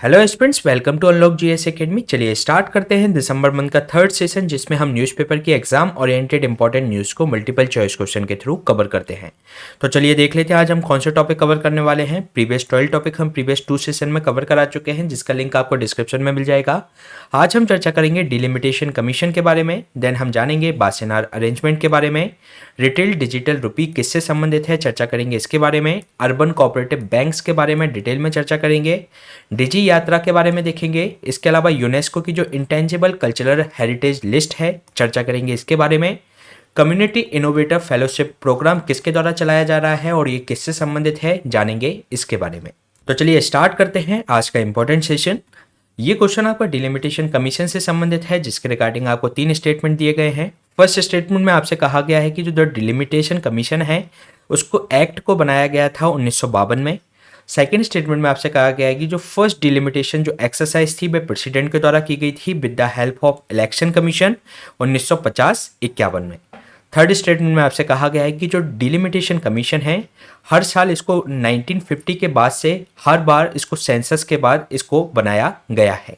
Hello students, welcome to Unlock GS Academy. चलिए start करते हैं दिसंबर मंथ का थर्ड सेशन, जिसमें हम न्यूज़पेपर की एग्जाम ओरिएंटेड इंपॉर्टेंट न्यूज़ को मल्टीपल चॉइस क्वेश्चन के थ्रू कवर करते हैं। तो चलिए देख लेते हैं आज हम कौन से टॉपिक कवर करने वाले हैं। प्रीवियस 12 टॉपिक हम प्रीवियस 2 सेशन में कवर करा चुके हैं, जिसका लिंक आपको डिस्क्रिप्शन में मिल जाएगा। आज हम चर्चा करेंगे डिलिमिटेशन कमीशन के बारे में, देन हम जानेंगे बासेनार अरेंजमेंट के बारे में, रिटेल डिजिटल रुपी किससे संबंधित है चर्चा करेंगे इसके बारे में, अर्बन कोऑपरेटिव बैंक्स के बारे में डिटेल में चर्चा करेंगे, डिजी यात्रा के बारे में देखेंगे। इसके अलावा यूनेस्को की जो इंटेंजिबल कल्चरल हेरिटेज लिस्ट है चर्चा करेंगे इसके बारे में, कम्युनिटी इनोवेटर फेलोशिप प्रोग्राम किसके द्वारा चलाया जा रहा है और ये किससे संबंधित है जानेंगे इसके बारे में। तो चलिए स्टार्ट करते हैं आज का इंपॉर्टेंट सेशन। ये क्वेश्चन आपका डिलिमिटेशन कमीशन से संबंधित है, जिसके रिगार्डिंग आपको 3 स्टेटमेंट दिए गए हैं। फर्स्ट स्टेटमेंट में आपसे कहा गया है कि जो डिलिमिटेशन कमीशन है उसको एक्ट को बनाया गया था 1952 में। सेकेंड स्टेटमेंट में आपसे कहा गया है कि जो फर्स्ट डिलिमिटेशन जो एक्सरसाइज थी वह प्रेसिडेंट के द्वारा की गई थी with the help of election commission 1950-51 में। थर्ड स्टेटमेंट में आपसे कहा गया है कि जो डिलिमिटेशन कमीशन है हर साल इसको 1950 के बाद से हर बार इसको सेंसस के बाद इसको बनाया गया है।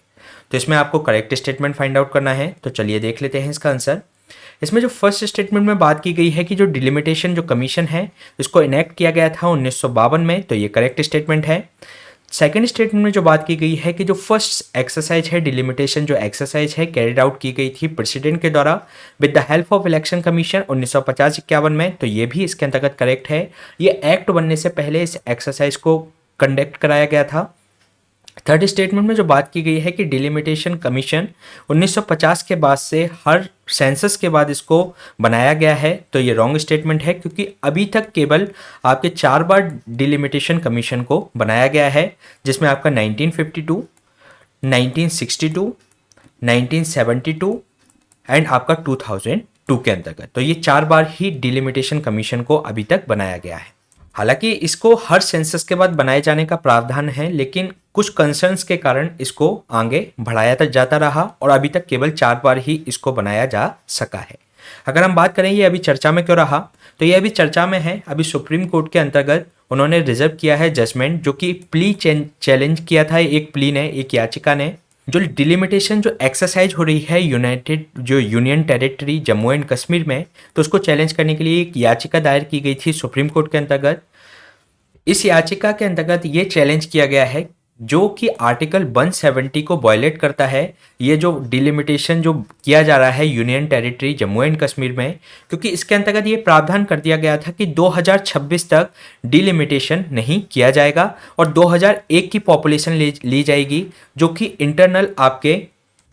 तो इसमें आपको करेक्ट स्टेटमेंट फाइंड आउट करना है। तो चलिए देख लेते हैं इसका आंसर। इसमें जो फर्स्ट स्टेटमेंट में बात की गई है कि जो डिलिमिटेशन जो कमीशन है इसको इनेक्ट किया गया था 1952 में, तो ये करेक्ट स्टेटमेंट है। सेकेंड स्टेटमेंट में जो बात की गई है कि जो फर्स्ट एक्सरसाइज है डिलिमिटेशन जो एक्सरसाइज है कैरिड आउट की गई थी प्रेसिडेंट के द्वारा with the help of election commission 1950-51 में, तो ये भी इसके अंतर्गत करेक्ट है। ये एक्ट बनने से पहले इस एक्सरसाइज को कंडक्ट कराया गया था। थर्ड स्टेटमेंट में जो बात की गई है कि डिलिमिटेशन कमीशन 1950 के बाद से हर सेंसस के बाद इसको बनाया गया है, तो ये रॉन्ग स्टेटमेंट है, क्योंकि अभी तक केवल आपके 4 बार डिलिमिटेशन कमीशन को बनाया गया है, जिसमें आपका 1952, 1962, 1972 एंड आपका 2002 के अंतर्गत। तो ये 4 बार ही डिलिमिटेशन कमीशन को अभी तक बनाया गया है। हालांकि इसको हर सेंसस के बाद बनाए जाने का प्रावधान है, लेकिन कुछ कंसर्न्स के कारण इसको आगे बढ़ाया जाता रहा और अभी तक केवल 4 बार ही इसको बनाया जा सका है। अगर हम बात करें ये अभी चर्चा में क्यों रहा, तो ये अभी चर्चा में है। अभी सुप्रीम कोर्ट के अंतर्गत उन्होंने रिजर्व किया है जजमेंट, जो कि प्ली चैलेंज किया था एक प्ली ने, एक याचिका ने। जो डिलिमिटेशन जो एक्सरसाइज हो रही है union territory Jammu and Kashmir में, तो उसको चैलेंज करने के लिए एक याचिका दायर की गई थी सुप्रीम कोर्ट के अंतर्गत। इस याचिका के अंतर्गत ये चैलेंज किया गया है जो कि आर्टिकल 170 को वायलेट करता है, ये जो डिलिमिटेशन जो किया जा रहा है union territory Jammu and Kashmir में, क्योंकि इसके अंतर्गत ये प्रावधान कर दिया गया था कि 2026 तक डिलिमिटेशन नहीं किया जाएगा और 2001 की पॉपुलेशन ली जाएगी, जो कि इंटरनल आपके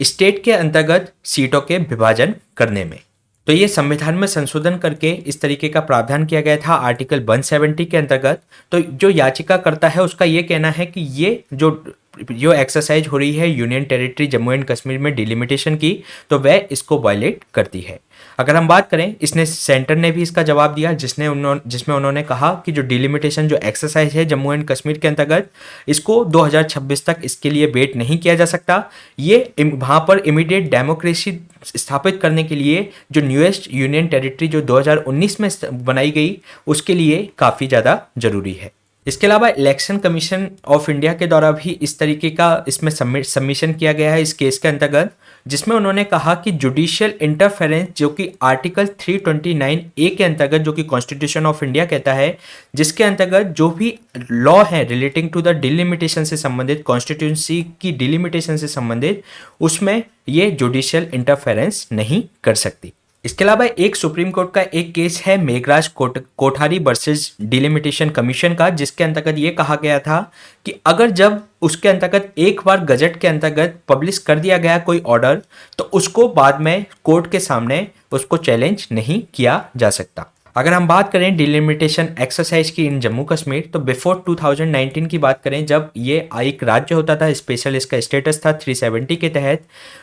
स्टेट के अंतर्गत सीटों के विभाजन करने में। तो ये संविधान में संशोधन करके इस तरीके का प्रावधान किया गया था आर्टिकल 170 के अंतर्गत। तो जो याचिका करता है उसका ये कहना है कि ये जो एक्सरसाइज हो रही है union territory Jammu and Kashmir में डिलिमिटेशन की, तो वह इसको वायलेट करती है। अगर हम बात करें, इसने सेंटर ने भी इसका जवाब दिया, जिसमें उन्होंने कहा कि जो डिलिमिटेशन जो एक्सरसाइज है जम्मू एंड कश्मीर के अंतर्गत, इसको 2026 तक इसके लिए वेट नहीं किया जा सकता। ये वहाँ पर इमीडिएट डेमोक्रेसी स्थापित करने के लिए जो न्यूएस्ट यूनियन टेरिटरी जो 2019 में बनाई गई, उसके लिए काफ़ी ज़्यादा ज़रूरी है। इसके अलावा इलेक्शन कमीशन ऑफ इंडिया के द्वारा भी इस तरीके का इसमें सबमिशन किया गया है इस केस के अंतर्गत, जिसमें उन्होंने कहा कि जुडिशियल इंटरफेरेंस जो कि आर्टिकल 329A के अंतर्गत, जो कि कॉन्स्टिट्यूशन ऑफ इंडिया कहता है, जिसके अंतर्गत जो भी लॉ है रिलेटिंग टू द डिलिमिटेशन से संबंधित, कॉन्स्टिट्यूंसी की डिलिमिटेशन से संबंधित, उसमें ये जुडिशियल इंटरफेरेंस नहीं कर सकती। इसके अलावा एक सुप्रीम कोर्ट का एक केस है Meghraj Kothari versus delimitation commission का, जिसके अंतर्गत ये कहा गया था कि अगर जब उसके अंतर्गत एक बार गजट के अंतर्गत पब्लिश कर दिया गया कोई ऑर्डर, तो उसको बाद में कोर्ट के सामने उसको चैलेंज नहीं किया जा सकता। अगर हम बात करें डिलिमिटेशन एक्सरसाइज की इन जम्मू कश्मीर, तो बिफोर 2019 की बात करें, जब ये एक राज्य होता था, स्पेशल इसका स्टेटस था 370 के तहत,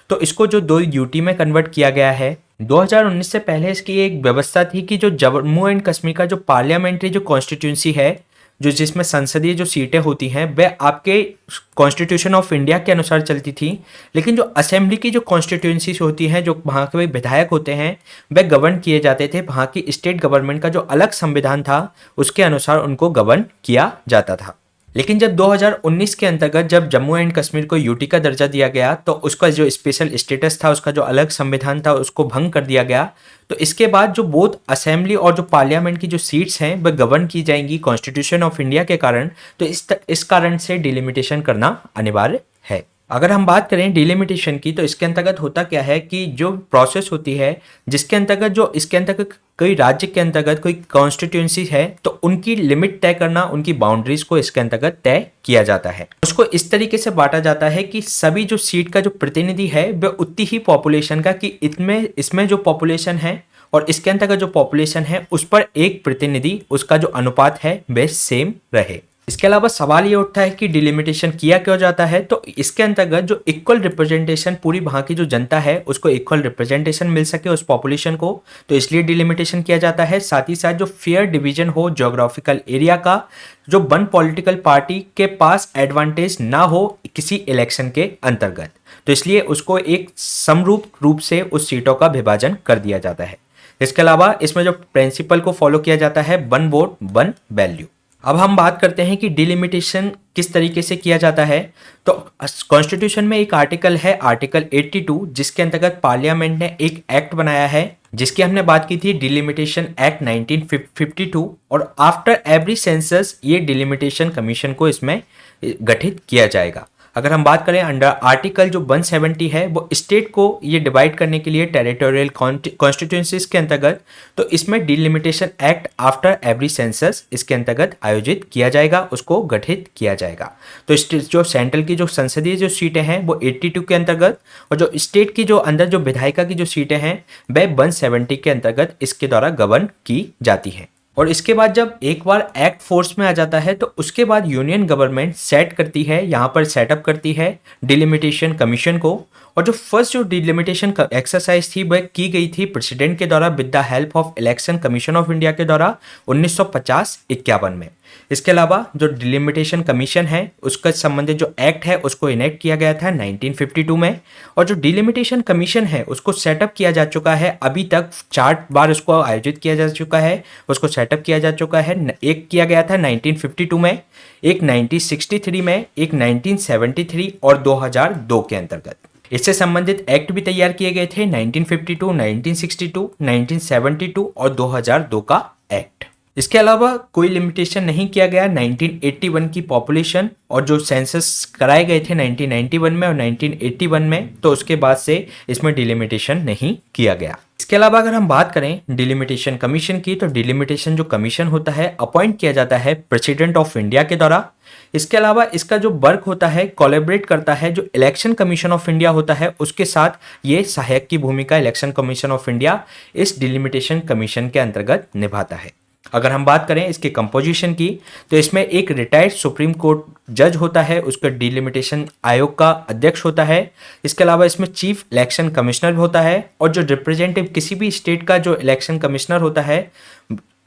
तो इसको जो 2 यूटी में कन्वर्ट किया गया है। 2019 से पहले इसकी एक व्यवस्था थी कि जो जम्मू एंड कश्मीर का जो पार्लियामेंट्री जो कॉन्स्टिट्यूंसी है, जो जिसमें संसदीय जो सीटें होती हैं, वह आपके कॉन्स्टिट्यूशन ऑफ इंडिया के अनुसार चलती थी, लेकिन जो असेंबली की जो कॉन्स्टिट्यूंसी होती हैं, जो वहाँ के विधायक होते हैं, वह गवर्न किए जाते थे वहाँ की स्टेट गवर्नमेंट का जो अलग संविधान था उसके अनुसार उनको गवर्न किया जाता था। लेकिन जब 2019 के अंतर्गत जब जम्मू एंड कश्मीर को यूटी का दर्जा दिया गया तो उसका जो स्पेशल स्टेटस था, उसका जो अलग संविधान था, उसको भंग कर दिया गया। तो इसके बाद जो बोथ असेंबली और जो पार्लियामेंट की जो सीट्स हैं वह गवर्न की जाएंगी कॉन्स्टिट्यूशन ऑफ इंडिया के कारण। तो इस कारण से डिलिमिटेशन करना अनिवार्य है। अगर हम बात करें डिलिमिटेशन की तो इसके अंतर्गत होता क्या है कि जो प्रोसेस होती है जिसके अंतर्गत जो इसके अंतर्गत कोई राज्य के अंतर्गत कोई कॉन्स्टिट्यूंसी है तो उनकी लिमिट तय करना, उनकी बाउंड्रीज को इसके अंतर्गत तय किया जाता है। उसको इस तरीके से बांटा जाता है कि सभी जो सीट का जो प्रतिनिधि है वह उतनी ही पॉपुलेशन का, कि इसमें जो पॉपुलेशन है और इसके अंतर्गत जो पॉपुलेशन है उस पर एक प्रतिनिधि, उसका जो अनुपात है वह सेम रहे। इसके अलावा सवाल ये उठता है कि डिलिमिटेशन किया क्यों जाता है। तो इसके अंतर्गत जो इक्वल रिप्रेजेंटेशन, पूरी वहाँ की जो जनता है उसको इक्वल रिप्रेजेंटेशन मिल सके उस पॉपुलेशन को, तो इसलिए डिलिमिटेशन किया जाता है। साथ ही साथ जो फेयर डिवीजन हो ज्योग्राफिकल एरिया का, जो वन पॉलिटिकल पार्टी के पास एडवांटेज ना हो किसी इलेक्शन के अंतर्गत, तो इसलिए उसको एक समरूप रूप से उस सीटों का विभाजन कर दिया जाता है। इसके अलावा इसमें जो प्रिंसिपल को फॉलो किया जाता है, वन वोट वन वैल्यू। अब हम बात करते हैं कि डिलिमिटेशन किस तरीके से किया जाता है। तो कॉन्स्टिट्यूशन में एक आर्टिकल है, आर्टिकल 82, जिसके अंतर्गत पार्लियामेंट ने एक एक्ट बनाया है जिसकी हमने बात की थी, डिलिमिटेशन एक्ट 1952। और आफ्टर एवरी सेंसस ये डिलिमिटेशन कमीशन को इसमें गठित किया जाएगा। अगर हम बात करें अंडर आर्टिकल जो 170 है वो स्टेट को ये डिवाइड करने के लिए टेरिटोरियल कॉन्स्टिट्यूंसीज के अंतर्गत, तो इसमें delimitation act after every census इसके अंतर्गत आयोजित किया जाएगा, उसको गठित किया जाएगा। तो जो सेंट्रल की जो संसदीय जो सीटें हैं वो 82 के अंतर्गत, और जो स्टेट की जो अंदर जो विधायिका की जो सीटें हैं वह 170 के अंतर्गत इसके द्वारा गवर्न की जाती हैं। और इसके बाद जब एक बार एक्ट फोर्स में आ जाता है तो उसके बाद यूनियन गवर्नमेंट सेट करती है, यहाँ पर सेटअप करती है डिलिमिटेशन कमीशन को। और जो फर्स्ट जो डिलिमिटेशन एक्सरसाइज थी वह की गई थी प्रेसिडेंट के द्वारा with the help of election commission of India के द्वारा 1950-51 में। इसके अलावा जो डिलिमिटेशन कमीशन है उसका संबंधित जो एक्ट है उसको इनेक्ट किया गया था 1952 में। और जो डिलिमिटेशन कमीशन है उसको सेटअप किया जा चुका है, अभी तक 4 बार उसको आयोजित किया जा चुका है, उसको सेटअप किया जा चुका है। एक किया गया था 1952 में, एक 1963 में, एक 1973 और 2002 के अंतर्गत। इससे संबंधित एक्ट भी तैयार किए गए थे 1952, 1962, 1972 और 2002 का एक्ट। इसके अलावा कोई लिमिटेशन नहीं किया गया 1981 की पॉपुलेशन, और जो सेंसस कराए गए थे 1991 में और 1981 में, तो उसके बाद से इसमें डिलिमिटेशन नहीं किया गया। इसके अलावा अगर हम बात करें डिलिमिटेशन कमीशन की, तो डिलिमिटेशन जो कमीशन होता है अपॉइंट किया जाता है प्रेसिडेंट ऑफ इंडिया के द्वारा। इसके अलावा इसका जो वर्क होता है कोलैबोरेट करता है जो इलेक्शन कमीशन ऑफ इंडिया होता है उसके साथ, ये सहायक की भूमिका इलेक्शन कमीशन ऑफ इंडिया इस डिलिमिटेशन कमीशन के अंतर्गत निभाता है। अगर हम बात करें इसके कंपोजिशन की, तो इसमें एक रिटायर्ड सुप्रीम कोर्ट जज होता है, उसका डिलिमिटेशन आयोग का अध्यक्ष होता है। इसके अलावा इसमें चीफ इलेक्शन कमिश्नर होता है, और जो रिप्रेजेंटेटिव किसी भी स्टेट का जो इलेक्शन कमिश्नर होता है,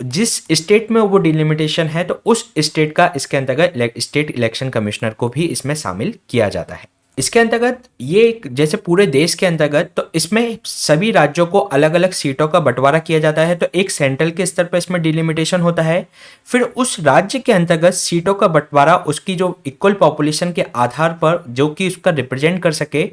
जिस स्टेट में वो डिलिमिटेशन है तो उस स्टेट का इसके अंतर्गत स्टेट इलेक्शन कमिश्नर को भी इसमें शामिल किया जाता है। इसके अंतर्गत ये जैसे पूरे देश के अंतर्गत, तो इसमें सभी राज्यों को अलग अलग सीटों का बंटवारा किया जाता है। तो एक सेंट्रल के स्तर पर इसमें डिलिमिटेशन होता है, फिर उस राज्य के अंतर्गत सीटों का बंटवारा उसकी जो इक्वल पॉपुलेशन के आधार पर जो कि उसका रिप्रेजेंट कर सके,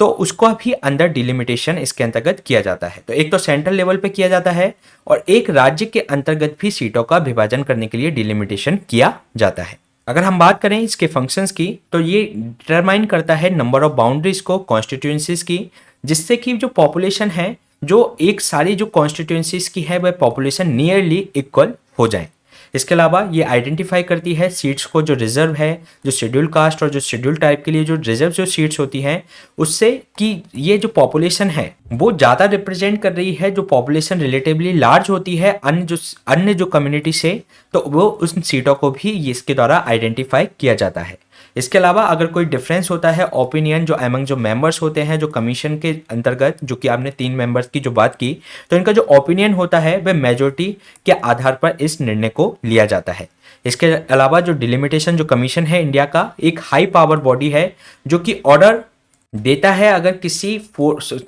तो उसको भी अंदर डिलिमिटेशन इसके अंतर्गत किया जाता है। तो एक तो सेंट्रल लेवल पे किया जाता है, और एक राज्य के अंतर्गत भी सीटों का विभाजन करने के लिए डिलिमिटेशन किया जाता है। अगर हम बात करें इसके फंक्शंस की, तो ये डिटरमाइन करता है नंबर ऑफ बाउंड्रीज को कॉन्स्टिट्यूएंसीज की, जिससे कि जो पॉपुलेशन है जो एक सारी जो कॉन्स्टिट्यूएंसीज की है वह पॉपुलेशन नियरली इक्वल हो जाए। इसके अलावा ये आइडेंटिफाई करती है सीट्स को जो रिजर्व है, जो शेड्यूल कास्ट और जो शेड्यूल टाइप के लिए जो रिजर्व जो सीट्स होती हैं, उससे कि ये जो पॉपुलेशन है वो ज़्यादा रिप्रेजेंट कर रही है, जो पॉपुलेशन रिलेटिवली लार्ज होती है अन्य जो कम्युनिटी से, तो वो उन सीटों को भी इसके द्वारा आइडेंटिफाई किया जाता है। इसके अलावा अगर कोई डिफरेंस होता है ओपिनियन जो एमंग जो मेंबर्स होते हैं जो कमीशन के अंतर्गत, जो कि आपने 3 मेंबर्स की जो बात की, तो इनका जो ओपिनियन होता है वह मेजोरिटी के आधार पर इस निर्णय को लिया जाता है। इसके अलावा जो डिलिमिटेशन जो कमीशन है इंडिया का एक हाई पावर बॉडी है जो कि ऑर्डर देता है अगर किसी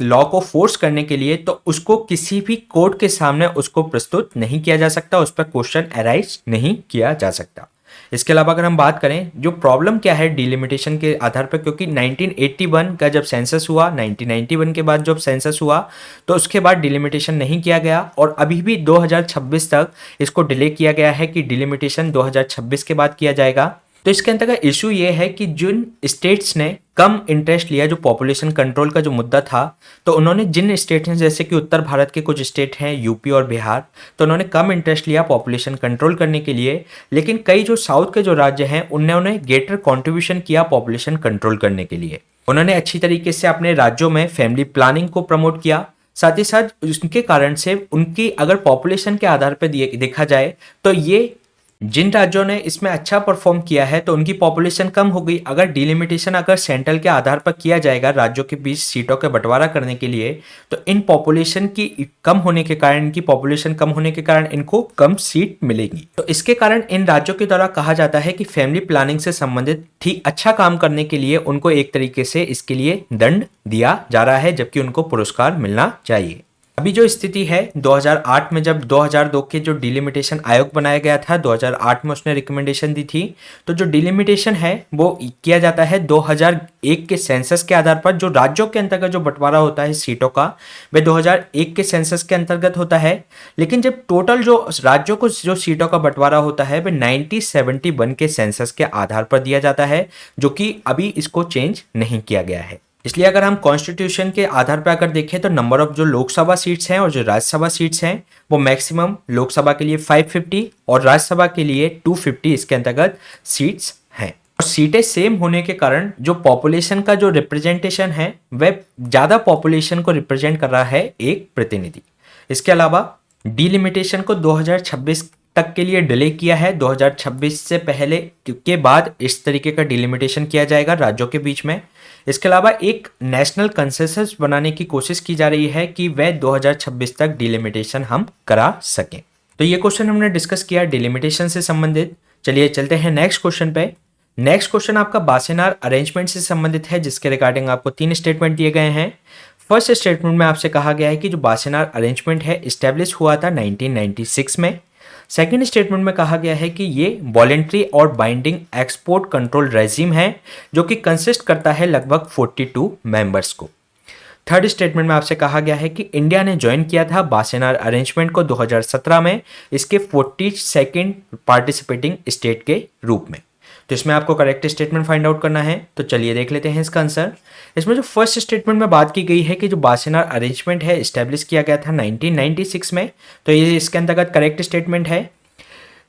लॉ को फोर्स करने के लिए, तो उसको किसी भी कोर्ट के सामने उसको प्रस्तुत नहीं किया जा सकता, उस पर क्वेश्चन अराइज नहीं किया जा सकता। इसके अलावा अगर हम बात करें जो प्रॉब्लम क्या है डिलिमिटेशन के आधार पर, क्योंकि 1981 का जब सेंसस हुआ, 1991 के बाद जब सेंसस हुआ तो उसके बाद डिलिमिटेशन नहीं किया गया और अभी भी 2026 तक इसको डिले किया गया है कि डिलिमिटेशन 2026 के बाद किया जाएगा। तो इसके अंतर्गत इशू ये है कि जिन स्टेट्स ने कम इंटरेस्ट लिया, जो पॉपुलेशन कंट्रोल का जो मुद्दा था, तो उन्होंने जिन स्टेट्स हैं जैसे कि उत्तर भारत के कुछ स्टेट हैं यूपी और बिहार, तो उन्होंने कम इंटरेस्ट लिया पॉपुलेशन कंट्रोल करने के लिए, लेकिन कई जो साउथ के जो राज्य हैं उन्होंने ग्रेटर कॉन्ट्रीब्यूशन किया पॉपुलेशन कंट्रोल करने के लिए। उन्होंने अच्छी तरीके से अपने राज्यों में फैमिली प्लानिंग को प्रमोट किया, साथ ही साथ उसके कारण से उनकी अगर पॉपुलेशन के आधार पर देखा जाए तो ये जिन राज्यों ने इसमें अच्छा परफॉर्म किया है तो उनकी पॉपुलेशन कम हो गई। अगर डिलिमिटेशन अगर सेंट्रल के आधार पर किया जाएगा राज्यों के बीच सीटों के बंटवारा करने के लिए, तो इन पॉपुलेशन की कम होने के कारण, इनकी पॉपुलेशन कम होने के कारण इनको कम सीट मिलेगी। तो इसके कारण इन राज्यों के द्वारा कहा जाता है कि फैमिली प्लानिंग से संबंधित ठीक अच्छा काम करने के लिए उनको एक तरीके से इसके लिए दंड दिया जा रहा है, जबकि उनको पुरस्कार मिलना चाहिए। अभी जो स्थिति है 2008 में जब 2002 के जो डिलिमिटेशन आयोग बनाया गया था, 2008 में उसने रिकमेंडेशन दी थी, तो जो डिलिमिटेशन है वो किया जाता है 2001 के सेंसस के आधार पर। जो राज्यों के अंतर्गत जो बंटवारा होता है सीटों का वह 2001 के सेंसस के अंतर्गत होता है, लेकिन जब टोटल जो राज्यों को जो सीटों का बंटवारा होता है वह 1971 के सेंसस के आधार पर दिया जाता है, जो कि अभी इसको चेंज नहीं किया गया है। इसलिए अगर हम कॉन्स्टिट्यूशन के आधार पर अगर देखें तो नंबर ऑफ जो लोकसभा सीट्स हैं और जो राज्यसभा सीट्स हैं वो मैक्सिमम लोकसभा के लिए 550 और राज्यसभा के लिए 250 इसके अंतर्गत सीट्स हैं। और सीटें सेम होने के कारण जो पॉपुलेशन का जो रिप्रेजेंटेशन है वह ज़्यादा पॉपुलेशन को रिप्रेजेंट कर रहा है एक प्रतिनिधि। इसके अलावा डिलिमिटेशन को 2026 तक के लिए डिले किया है। 2026 से पहले के बाद इस तरीके का डिलिमिटेशन किया जाएगा राज्यों के बीच में। इसके अलावा एक नेशनल कंसेंसस बनाने की कोशिश की जा रही है कि वह 2026 तक डिलिमिटेशन हम करा सकें। तो ये क्वेश्चन हमने डिस्कस किया डिलिमिटेशन से संबंधित। चलिए चलते हैं नेक्स्ट क्वेश्चन पे। नेक्स्ट क्वेश्चन आपका बासेनार अरेंजमेंट से संबंधित है, जिसके रिगार्डिंग आपको 3 स्टेटमेंट दिए गए हैं। फर्स्ट स्टेटमेंट में आपसे कहा गया है कि जो बासेनार अरेंजमेंट है इस्टेब्लिश हुआ था 1996 में। सेकेंड स्टेटमेंट में कहा गया है कि ये वॉलेंट्री और बाइंडिंग एक्सपोर्ट कंट्रोल रेजिम है, जो कि कंसिस्ट करता है लगभग 42 मेंबर्स को। थर्ड स्टेटमेंट में आपसे कहा गया है कि इंडिया ने ज्वाइन किया था बासेनार अरेंजमेंट को 2017 में इसके 42nd पार्टिसिपेटिंग स्टेट के रूप में। तो इसमें आपको करेक्ट स्टेटमेंट फाइंड आउट करना है। तो चलिए देख लेते हैं इसका आंसर। इसमें जो फर्स्ट स्टेटमेंट में बात की गई है कि जो बासेनार अरेंजमेंट है इस्टेब्लिश किया गया था 1996 में, तो ये इसके अंतर्गत करेक्ट स्टेटमेंट है।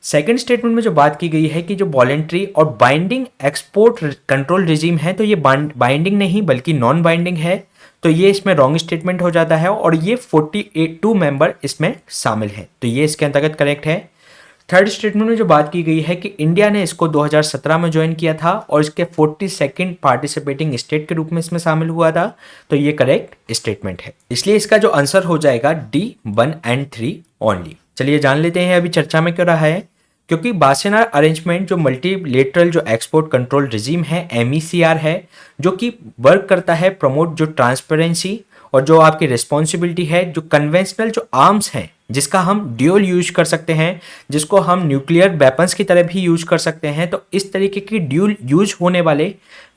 सेकंड स्टेटमेंट में जो बात की गई है कि जो वॉलेंट्री और बाइंडिंग एक्सपोर्ट कंट्रोल रिजीम है, तो ये बाइंडिंग नहीं बल्कि नॉन बाइंडिंग है, तो ये इसमें रॉन्ग स्टेटमेंट हो जाता है और ये 42 मेंबर इसमें शामिल हैं, तो ये इसके अंतर्गत करेक्ट है। थर्ड स्टेटमेंट में जो बात की गई है कि इंडिया ने इसको 2017 में ज्वाइन किया था और इसके 42nd पार्टिसिपेटिंग स्टेट के रूप में इसमें शामिल हुआ था, तो ये करेक्ट स्टेटमेंट है। इसलिए इसका जो आंसर हो जाएगा D1 and 3 ओनली। चलिए जान लेते हैं अभी चर्चा में क्यों रहा है, क्योंकि बासेनार अरेंजमेंट जो मल्टीलेटरल जो एक्सपोर्ट कंट्रोल रिजीम है MECR है, जो कि वर्क करता है प्रमोट जो ट्रांसपेरेंसी और जो आपकी रिस्पॉन्सिबिलिटी है, जो कन्वेंशनल जो आर्म्स हैं जिसका हम ड्यूल यूज कर सकते हैं, जिसको हम न्यूक्लियर वेपन्स की तरह भी यूज कर सकते हैं, तो इस तरीके की ड्यूल यूज होने वाले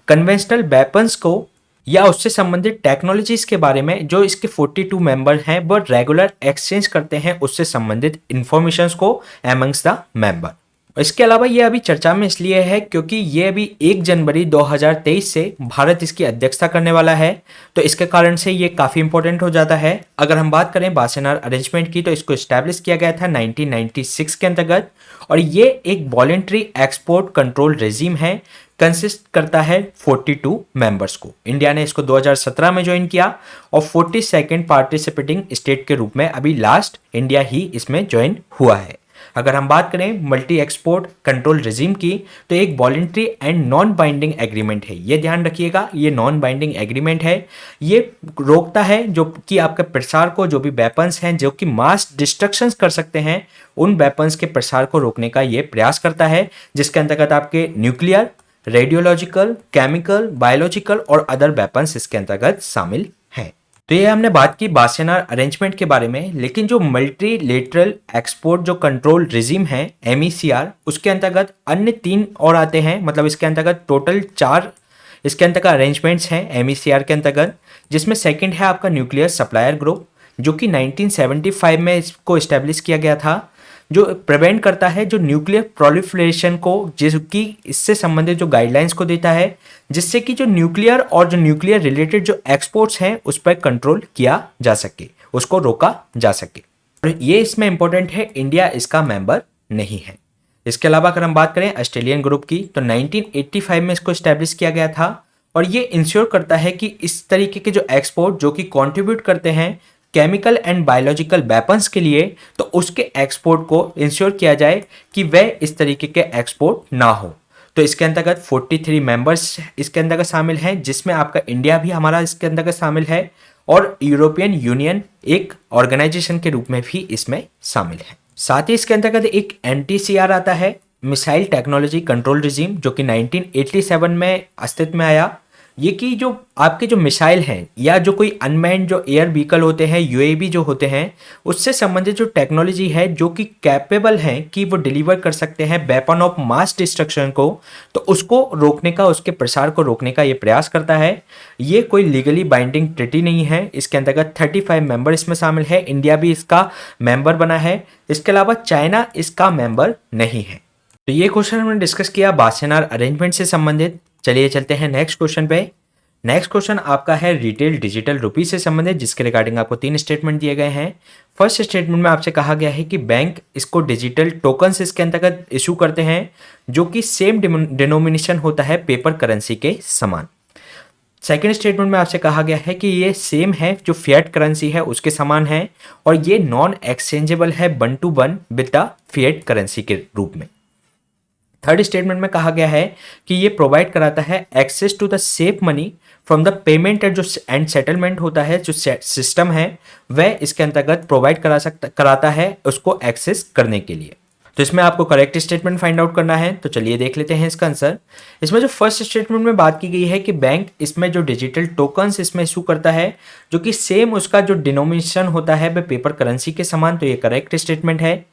कन्वेंशनल वेपन्स को या उससे संबंधित टेक्नोलॉजीज के बारे में जो इसके 42 मेंबर हैं वो रेगुलर एक्सचेंज करते हैं उससे संबंधित इंफॉर्मेशंस को एमंग्स द मेंबर। इसके अलावा ये अभी चर्चा में इसलिए है क्योंकि ये अभी 1 जनवरी 2023 से भारत इसकी अध्यक्षता करने वाला है, तो इसके कारण से ये काफ़ी इंपॉर्टेंट हो जाता है। अगर हम बात करें बासेनार अरेंजमेंट की, तो इसको इस्टेब्लिश किया गया था 1996 के अंतर्गत और ये एक वॉलेंट्री एक्सपोर्ट कंट्रोल रेजिम है, कंसिस्ट करता है 42 मेंबर्स को। इंडिया ने इसको 2017 में ज्वाइन किया और 42nd पार्टिसिपेटिंग स्टेट के रूप में अभी लास्ट इंडिया ही इसमें ज्वाइन हुआ है। अगर हम बात करें मल्टी एक्सपोर्ट कंट्रोल रेजिम की, तो एक voluntary and non binding agreement है, ये ध्यान रखिएगा, ये नॉन बाइंडिंग एग्रीमेंट है। ये रोकता है जो कि आपके प्रसार को, जो भी वेपन्स हैं जो कि मास डिस्ट्रक्शंस कर सकते हैं, उन वेपन्स के प्रसार को रोकने का ये प्रयास करता है, जिसके अंतर्गत आपके न्यूक्लियर, रेडियोलॉजिकल, केमिकल, बायोलॉजिकल और अदर वेपन्स इसके अंतर्गत शामिल हैं। तो ये हमने बात की बासेनार अरेंजमेंट के बारे में, लेकिन जो मल्टीलेटरल एक्सपोर्ट जो कंट्रोल रिजीम है MECR, उसके अंतर्गत अन्य 3 और आते हैं। मतलब इसके अंतर्गत टोटल 4 इसके अंतर्गत अरेंजमेंट्स हैं MECR के अंतर्गत, जिसमें सेकंड है आपका न्यूक्लियर सप्लायर ग्रुप, जो कि 1975 में इसको इस्टेब्लिश किया गया था, जो प्रिवेंट करता है जो न्यूक्लियर प्रोलिफरेशन को, जिसकी इससे संबंधित जो गाइडलाइंस को देता है, जिससे कि जो न्यूक्लियर और जो न्यूक्लियर रिलेटेड जो एक्सपोर्ट्स हैं उस पर कंट्रोल किया जा सके, उसको रोका जा सके। और ये इसमें इंपॉर्टेंट है, इंडिया इसका मेंबर नहीं है। इसके अलावा अगर हम बात करें ऑस्ट्रेलियन ग्रुप की, तो 1985 में इसको इस्टेब्लिश किया गया था, और ये इंश्योर करता है कि इस तरीके के जो एक्सपोर्ट जो कि कंट्रीब्यूट करते हैं केमिकल एंड बायोलॉजिकल वेपन्स के लिए, तो उसके एक्सपोर्ट को इंश्योर किया जाए कि वह इस तरीके के एक्सपोर्ट ना हो। तो इसके अंतर्गत 43 मेंबर्स इसके अंतर्गत शामिल हैं, जिसमें आपका इंडिया भी हमारा इसके अंतर्गत शामिल है, और यूरोपियन यूनियन एक ऑर्गेनाइजेशन के रूप में भी इसमें शामिल है। साथ ही इसके अंतर्गत एक MTCR आता है, मिसाइल टेक्नोलॉजी कंट्रोल रिजीम, जो कि 1987 में अस्तित्व में आया। ये कि जो आपके जो मिसाइल हैं या जो कोई अनमैन्ड जो एयर व्हीकल होते हैं, UAV जो होते हैं, उससे संबंधित जो टेक्नोलॉजी है जो कि कैपेबल हैं कि वो डिलीवर कर सकते हैं वेपन ऑफ मास डिस्ट्रक्शन को, तो उसको रोकने का, उसके प्रसार को रोकने का ये प्रयास करता है। ये कोई लीगली बाइंडिंग ट्रीटी नहीं है। इसके अंतर्गत 35 मेंबर इसमें शामिल है, इंडिया भी इसका मेंबर बना है। इसके अलावा चाइना इसका मेंबर नहीं है। तो ये क्वेश्चन हमने डिस्कस किया बासेनार अरेंजमेंट से संबंधित। चलिए चलते हैं नेक्स्ट क्वेश्चन पे। नेक्स्ट क्वेश्चन आपका है रिटेल डिजिटल रुपी से संबंधित, जिसके रिगार्डिंग आपको 3 स्टेटमेंट दिए गए हैं। फर्स्ट स्टेटमेंट में आपसे कहा गया है कि बैंक इसको डिजिटल टोकन्स इसके अंतर्गत इशू करते हैं, जो कि सेम डिनोमिनेशन होता है पेपर करेंसी के समान। सेकेंड स्टेटमेंट में आपसे कहा गया है कि ये सेम है जो फिएट करेंसी है उसके समान है, और ये नॉन एक्सचेंजेबल है 1 to 1 with the fiat currency के रूप में। थर्ड स्टेटमेंट में कहा गया है कि ये प्रोवाइड कराता है access to the safe money from the payment and settlement होता है, जो सिस्टम है वह इसके अंतर्गत प्रोवाइड कराता है उसको एक्सेस करने के लिए। तो इसमें आपको करेक्ट स्टेटमेंट फाइंड आउट करना है। तो चलिए देख लेते हैं इसका आंसर। इसमें जो फर्स्ट स्टेटमेंट में बात की गई है कि बैंक इसमें जो डिजिटल टोकन्स इसमें इशू करता है, जो कि सेम उसका जो डिनोमिनेशन होता है वह पेपर करेंसी के समान, तो ये करेक्ट स्टेटमेंट है।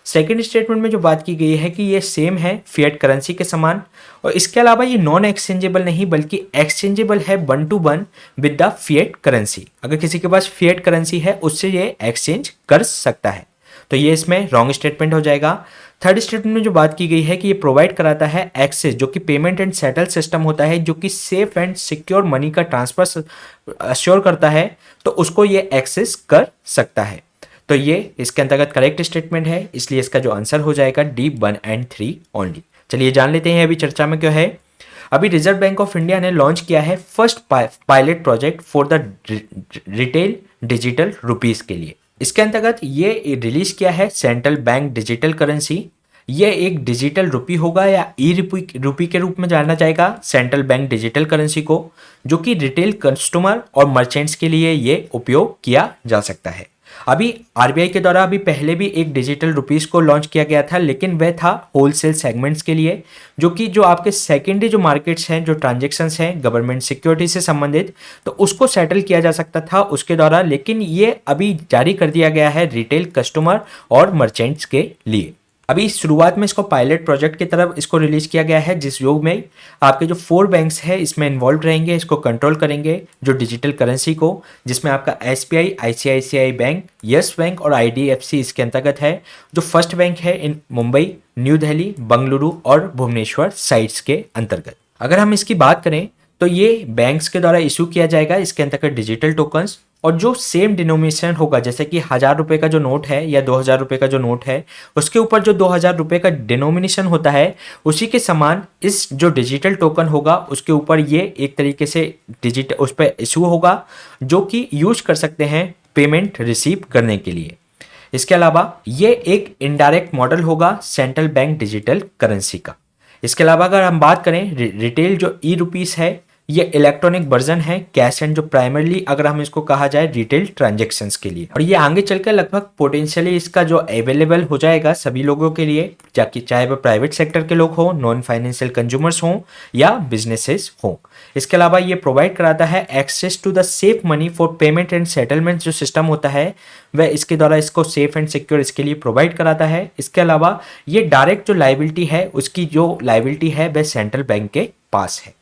सेकेंड स्टेटमेंट में जो बात की गई है कि ये सेम है फिएट करेंसी के समान, और इसके अलावा ये नॉन एक्सचेंजेबल नहीं बल्कि एक्सचेंजेबल है 1 to 1 with the fiat currency. अगर किसी के पास फिएट करेंसी है उससे ये एक्सचेंज कर सकता है, तो ये इसमें रॉन्ग स्टेटमेंट हो जाएगा। थर्ड स्टेटमेंट में जो बात की गई है कि ये प्रोवाइड कराता है एक्सेस, जो कि पेमेंट एंड सेटल सिस्टम होता है, जो कि सेफ एंड सिक्योर मनी का ट्रांसफर अश्योर करता है, तो उसको ये एक्सेस कर सकता है। तो ये इसके अंतर्गत करेक्ट स्टेटमेंट है, इसलिए इसका जो आंसर हो जाएगा D1 and 3 ओनली। चलिए जान लेते हैं अभी चर्चा में क्या है। अभी रिजर्व बैंक ऑफ इंडिया ने लॉन्च किया है first pilot project for the retail digital rupees के लिए। इसके अंतर्गत ये रिलीज किया है सेंट्रल बैंक डिजिटल करेंसी। ये एक डिजिटल रुपी होगा या रुपी के रूप में जाना जाएगा सेंट्रल बैंक डिजिटल करेंसी को, जो कि रिटेल कस्टमर और मर्चेंट्स के लिए ये उपयोग किया जा सकता है। अभी RBI के द्वारा अभी पहले भी एक डिजिटल रुपीस को लॉन्च किया गया था, लेकिन वह था होलसेल सेगमेंट्स के लिए, जो कि जो आपके सेकेंडरी जो मार्केट्स हैं, जो ट्रांजैक्शंस हैं गवर्नमेंट सिक्योरिटी से संबंधित, तो उसको सेटल किया जा सकता था उसके द्वारा, लेकिन ये अभी जारी कर दिया गया है रिटेल कस्टमर और मर्चेंट्स के लिए। अभी शुरुआत में इसको पायलट प्रोजेक्ट की तरफ इसको रिलीज किया गया है, जिस योग में आपके जो 4 बैंक्स हैं इसमें इन्वॉल्व रहेंगे, इसको कंट्रोल करेंगे जो डिजिटल करेंसी को, जिसमें आपका SBI, ICICI bank, yes bank और IDFC इसके अंतर्गत है। जो फर्स्ट बैंक है इन मुंबई, न्यू दिल्ली, बंगलुरु और भुवनेश्वर साइट्स के अंतर्गत। अगर हम इसकी बात करें तो ये बैंक्स के द्वारा इशू किया जाएगा इसके अंतर्गत डिजिटल टोकन्स, और जो सेम डिनोमिनेशन होगा, जैसे कि 1000 रुपये का जो नोट है या 2000 रुपये का जो नोट है, उसके ऊपर जो 2000 रुपये का डिनोमिनेशन होता है, उसी के समान इस जो डिजिटल टोकन होगा उसके ऊपर ये एक तरीके से डिजिटल उस पर इशू होगा, जो कि यूज कर सकते हैं पेमेंट रिसीव करने के लिए। इसके अलावा ये एक इनडायरेक्ट मॉडल होगा सेंट्रल बैंक डिजिटल करेंसी का। इसके अलावा अगर हम बात करें रिटेल जो रुपीस है, ये इलेक्ट्रॉनिक वर्जन है कैश एंड, जो प्राइमरली अगर हम इसको कहा जाए रिटेल ट्रांजेक्शन्स के लिए, और ये आगे चलकर लगभग पोटेंशियली इसका जो अवेलेबल हो जाएगा सभी लोगों के लिए, जाकि चाहे वह प्राइवेट सेक्टर के लोग हों, नॉन फाइनेंशियल कंज्यूमर्स हों या बिजनेसेस हों। इसके अलावा ये प्रोवाइड कराता है access to the safe money for payment and settlement, जो सिस्टम होता है वह इसके द्वारा इसको सेफ एंड सिक्योर इसके लिए प्रोवाइड कराता है। इसके अलावा ये डायरेक्ट जो लाइबिलिटी है उसकी जो लाइबिलिटी है वह सेंट्रल बैंक के पास है,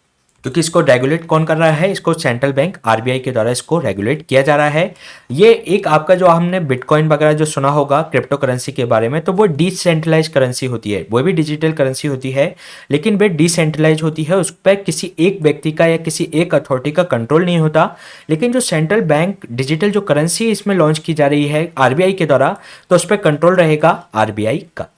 क्योंकि इसको रेगुलेट कौन कर रहा है, इसको सेंट्रल बैंक आरबीआई के द्वारा इसको रेगुलेट किया जा रहा है। ये एक आपका जो हमने बिटकॉइन वगैरह जो सुना होगा क्रिप्टो करेंसी के बारे में, तो वो डिसेंट्रलाइज करेंसी होती है, वो भी डिजिटल करेंसी होती है, लेकिन वह डिसेंट्रलाइज होती है, उस पर किसी एक व्यक्ति का या किसी एक अथॉरिटी का कंट्रोल नहीं होता। लेकिन जो सेंट्रल बैंक डिजिटल जो करेंसी इसमें लॉन्च की जा रही है आरबीआई के द्वारा, तो उस पर कंट्रोल रहेगा आरबीआई का।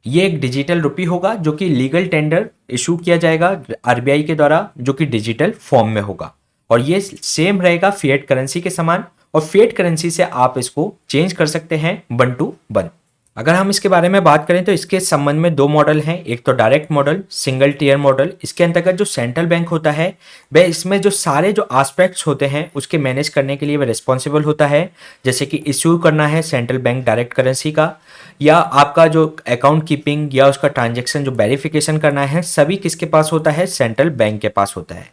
ये एक डिजिटल रुपी होगा जो कि लीगल टेंडर इशू किया जाएगा आरबीआई के द्वारा, जो कि डिजिटल फॉर्म में होगा, और ये सेम रहेगा फिएट करेंसी के समान, और फिएट करेंसी से आप इसको चेंज कर सकते हैं 1 to 1। अगर हम इसके बारे में बात करें तो इसके संबंध में 2 मॉडल हैं, एक तो direct model, single tier model. इसके अंतर्गत जो सेंट्रल बैंक होता है वह इसमें जो सारे जो एस्पेक्ट्स होते हैं उसके मैनेज करने के लिए वह रिस्पॉन्सिबल होता है, जैसे कि इश्यू करना है सेंट्रल बैंक डायरेक्ट करेंसी का, या आपका जो अकाउंट कीपिंग या उसका ट्रांजेक्शन जो वेरिफिकेशन करना है, सभी किसके पास होता है, सेंट्रल बैंक के पास होता है।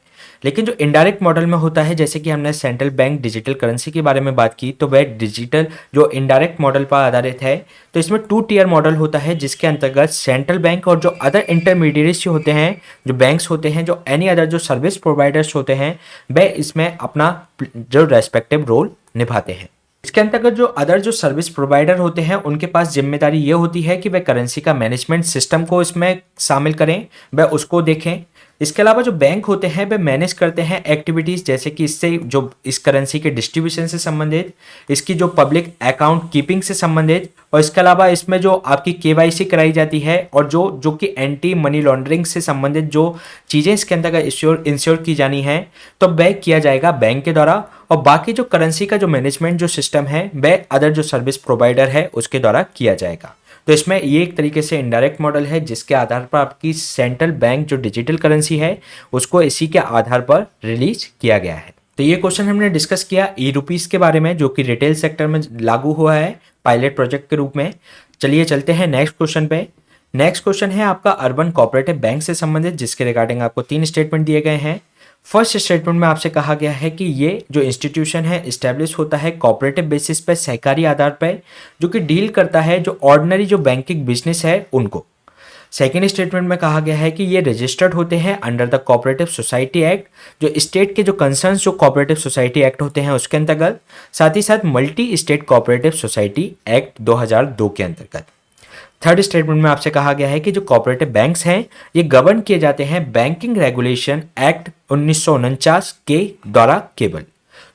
लेकिन जो इनडायरेक्ट मॉडल में होता है, जैसे कि हमने सेंट्रल बैंक डिजिटल करेंसी के बारे में बात की, तो वह डिजिटल जो इनडायरेक्ट मॉडल पर आधारित है। तो इसमें 2 टीयर मॉडल होता है, जिसके अंतर्गत सेंट्रल बैंक और जो अदर इंटरमीडिएट्स होते हैं, जो बैंक्स होते हैं, जो एनी अदर जो सर्विस प्रोवाइडर्स होते हैं, वह इसमें अपना जो रेस्पेक्टिव रोल निभाते हैं। इसके अंतर्गत जो अदर जो सर्विस प्रोवाइडर होते हैं उनके पास जिम्मेदारी ये होती है कि वे करेंसी का मैनेजमेंट सिस्टम को इसमें शामिल करें, वह उसको देखें। इसके अलावा जो बैंक होते हैं वे मैनेज करते हैं एक्टिविटीज़, जैसे कि इससे जो इस करेंसी के डिस्ट्रीब्यूशन से संबंधित, इसकी जो पब्लिक अकाउंट कीपिंग से संबंधित, और इसके अलावा इसमें जो आपकी केवाईसी कराई जाती है और जो कि एंटी मनी लॉन्ड्रिंग से संबंधित जो चीज़ें इसके अंतर्गत इंश्योर की जानी है, तो वह किया जाएगा बैंक के द्वारा। और बाकी जो करेंसी का जो मैनेजमेंट जो सिस्टम है वह अदर जो सर्विस प्रोवाइडर है उसके द्वारा किया जाएगा। तो इसमें ये एक तरीके से इनडायरेक्ट मॉडल है, जिसके आधार पर आपकी सेंट्रल बैंक जो डिजिटल करेंसी है उसको इसी के आधार पर रिलीज किया गया है। तो ये क्वेश्चन हमने डिस्कस किया ई रुपीज़ के बारे में, जो कि रिटेल सेक्टर में लागू हुआ है पायलट प्रोजेक्ट के रूप में। चलिए चलते हैं नेक्स्ट क्वेश्चन पे। नेक्स्ट क्वेश्चन है आपका अर्बन कोऑपरेटिव बैंक से संबंधित, जिसके रिगार्डिंग आपको 3 स्टेटमेंट दिए गए हैं। फर्स्ट स्टेटमेंट में आपसे कहा गया है कि ये जो इंस्टीट्यूशन है इस्टेब्लिश होता है कोऑपरेटिव बेसिस पे, सहकारी आधार पर, जो कि डील करता है जो ऑर्डिनरी जो बैंकिंग बिजनेस है उनको। सेकेंड स्टेटमेंट में कहा गया है कि ये रजिस्टर्ड होते हैं under the cooperative society act, जो स्टेट के जो कंसर्न्स जो कोऑपरेटिव सोसाइटी एक्ट होते हैं उसके अंतर्गत, साथ ही साथ multi state cooperative society act 2002 के अंतर्गत। थर्ड स्टेटमेंट में आपसे कहा गया है कि जो कोऑपरेटिव बैंक्स हैं ये गवर्न किए जाते हैं बैंकिंग रेगुलेशन एक्ट 1949 के द्वारा केवल।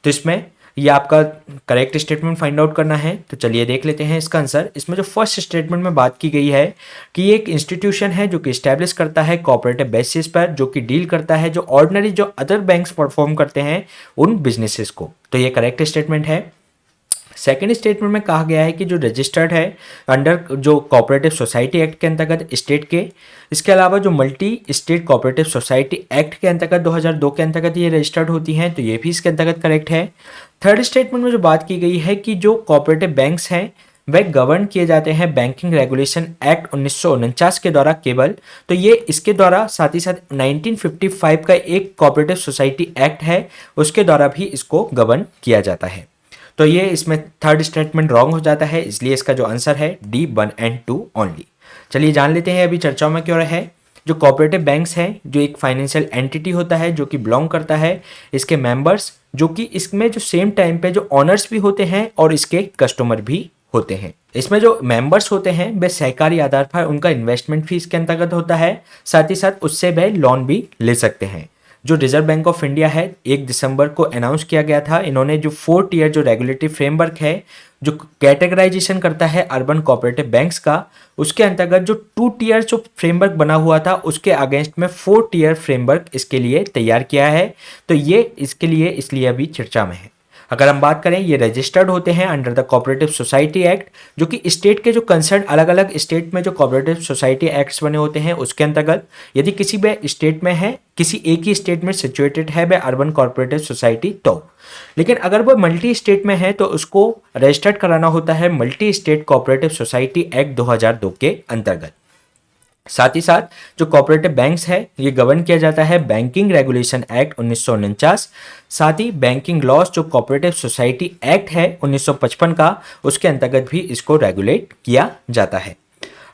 तो इसमें ये आपका करेक्ट स्टेटमेंट फाइंड आउट करना है। तो चलिए देख लेते हैं इसका आंसर। इसमें जो फर्स्ट स्टेटमेंट में बात की गई है कि ये एक इंस्टीट्यूशन है जो कि स्टैब्लिश करता है कोऑपरेटिव बेसिस पर, जो कि डील करता है जो ऑर्डिनरी जो अदर बैंक्स परफॉर्म करते हैं उन बिजनेसेस को। तो ये करेक्ट स्टेटमेंट है। सेकेंड स्टेटमेंट में कहा गया है कि जो रजिस्टर्ड है अंडर जो कोऑपरेटिव सोसाइटी एक्ट के अंतर्गत स्टेट के, इसके अलावा जो multi state cooperative society act के अंतर्गत 2002 के अंतर्गत ये रजिस्टर्ड होती हैं, तो ये भी इसके अंतर्गत करेक्ट है। थर्ड स्टेटमेंट में जो बात की गई है कि जो कोऑपरेटिव बैंक्स हैं वह गवर्न किए जाते हैं बैंकिंग रेगुलेशन एक्ट 1949 के द्वारा केवल, तो ये इसके द्वारा साथ ही साथ 1955 का एक कोऑपरेटिव सोसाइटी एक्ट है उसके द्वारा भी इसको गवर्न किया जाता है। तो ये इसमें थर्ड स्टेटमेंट रॉन्ग हो जाता है, इसलिए इसका जो आंसर है डी 1 and 2 ओनली। चलिए जान लेते हैं अभी चर्चाओं में क्यों है। जो कोऑपरेटिव बैंक्स हैं जो एक फाइनेंशियल एंटिटी होता है जो कि बिलोंग करता है इसके मेंबर्स, जो कि इसमें जो सेम टाइम पे जो ऑनर्स भी होते हैं और इसके कस्टमर भी होते हैं। इसमें जो मेंबर्स होते हैं वे सहकारी आधार पर उनका इन्वेस्टमेंट फीस के अंतर्गत होता है, साथ ही साथ उससे वह लोन भी ले सकते हैं। जो रिजर्व बैंक ऑफ इंडिया है 1 दिसंबर को अनाउंस किया गया था, इन्होंने जो 4 टियर जो रेगुलेटरी फ्रेमवर्क है जो कैटेगराइजेशन करता है अर्बन कोऑपरेटिव बैंक्स का, उसके अंतर्गत जो 2 टियर जो फ्रेमवर्क बना हुआ था उसके अगेंस्ट में 4 टियर फ्रेमवर्क इसके लिए तैयार किया है। तो ये इसके लिए इसलिए अभी चर्चा में है। अगर हम बात करें, ये रजिस्टर्ड होते हैं under the cooperative society act, जो कि स्टेट के जो कंसर्न अलग अलग स्टेट में जो कोऑपरेटिव सोसाइटी एक्ट्स बने होते हैं उसके अंतर्गत, यदि किसी भी स्टेट में है, किसी एक ही स्टेट में सिचुएटेड है वह अर्बन कोऑपरेटिव सोसाइटी तो। लेकिन अगर वो मल्टी स्टेट में है तो उसको रजिस्टर्ड कराना होता है multi state cooperative society act 2002 के अंतर्गत। साथ ही साथ जो कोऑपरेटिव बैंक्स है ये गवर्न किया जाता है बैंकिंग रेगुलेशन एक्ट 1949। साथ ही बैंकिंग लॉस जो कोऑपरेटिव सोसाइटी एक्ट है 1955 का, उसके अंतर्गत भी इसको रेगुलेट किया जाता है।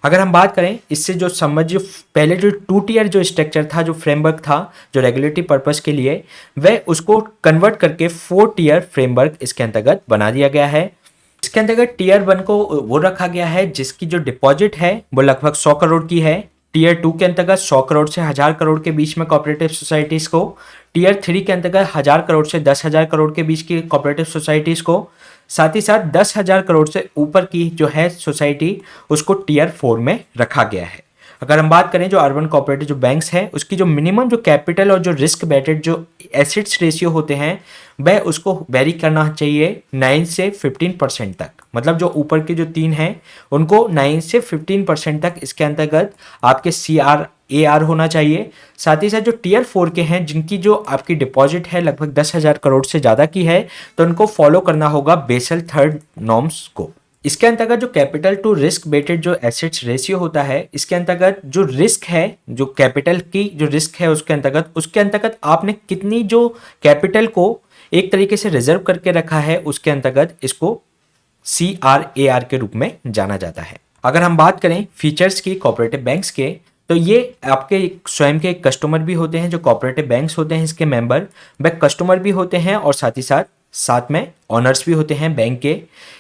अगर हम बात करें इससे जो जो पहले जो 2 टियर जो स्ट्रक्चर था, जो फ्रेमवर्क था जो रेगुलेटरी पर्पस के लिए, वह उसको कन्वर्ट करके 4 टियर फ्रेमवर्क इसके अंतर्गत बना दिया गया है। इसके अंतर्गत टियर 1 को वो रखा गया है जिसकी जो डिपॉजिट है वो लगभग 100 करोड़ की है। टियर 2 के अंतर्गत 100 करोड़ से 1000 करोड़ के बीच में कोऑपरेटिव सोसाइटीज को, टियर 3 के अंतर्गत 1000 करोड़ से 10,000 करोड़ के बीच की कोऑपरेटिव सोसाइटीज को, साथ ही साथ 10,000 करोड़ से ऊपर की जो है सोसाइटी उसको टियर 4 में रखा गया है। अगर हम बात करें जो अर्बन कोऑपरेटिव जो बैंक्स हैं उसकी जो मिनिमम जो कैपिटल और जो रिस्क बेटेड जो एसेट्स रेशियो होते हैं वह उसको वेरी करना चाहिए 9 से 15% तक। मतलब जो ऊपर के जो 3 हैं उनको 9 से 15% तक इसके अंतर्गत आपके CRAR होना चाहिए। साथ ही साथ जो टियर 4 के हैं जिनकी जो आपकी डिपॉजिट है लगभग 10,000 करोड़ से ज़्यादा की है तो उनको फॉलो करना होगा बेसल थर्ड नॉर्म्स को। इसके अंतर्गत जो कैपिटल टू रिस्क बेटेड जो एसेट्स रेशियो होता है, इसके अंतर्गत जो रिस्क है, जो कैपिटल की जो रिस्क है उसके अंतर्गत आपने कितनी जो कैपिटल को एक तरीके से रिजर्व करके रखा है उसके अंतर्गत इसको CRAR के रूप में जाना जाता है। अगर हम बात करें फीचर्स की कोऑपरेटिव बैंक्स के, तो ये आपके स्वयं के कस्टमर भी होते हैं। जो कोऑपरेटिव बैंक्स होते हैं इसके मेंबर वह कस्टमर भी होते हैं और साथ में ऑनर्स भी होते हैं बैंक के।